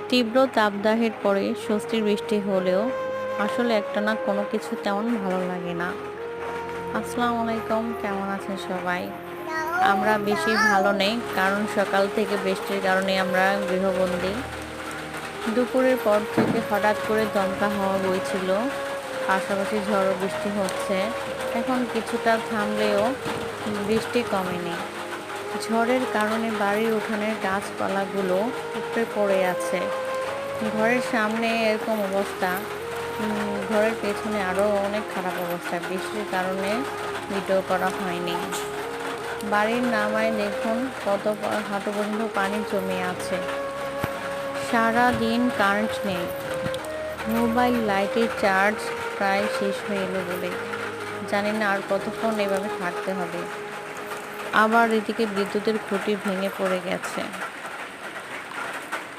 তীব্র তাপদাহের পরে স্বস্তির বৃষ্টি হলেও আসলে একটানা কোনো কিছু তেমন ভালো লাগে না। আসসালামু আলাইকুম, কেমন আছেন সবাই? আমরা বেশি ভালো নেই, কারণ সকাল থেকে বৃষ্টির কারণে আমরা গৃহবন্দী। দুপুরের পর থেকে হঠাৎ করে দমকা হাওয়া বইছিল, পাশাপাশি ঝড়ো বৃষ্টি হচ্ছে। এখন কিছুটা থামলেও বৃষ্টি কমেনি। ঝড়ের কারণে বাড়ির উঠানের গাছপালাগুলো উপড়ে পড়ে আছে। ঘরের সামনে এরকম অবস্থা, ঘরের পেছনে আরও অনেক খারাপ অবস্থা। বৃষ্টির কারণে ভিডিও করা হয়নি। বাড়ির নামায় দেখুন কত হাঁটু পর্যন্ত পানি জমে আছে। সারা দিন কারেন্ট নেই। মোবাইল লাইটের চার্জ প্রায় শেষ হয়ে এলো বলে জানি না আর কতক্ষণ এভাবে থাকতে হবে। আবার এদিকে বিদ্যুতের খুঁটি ভেঙে পড়ে গেছে।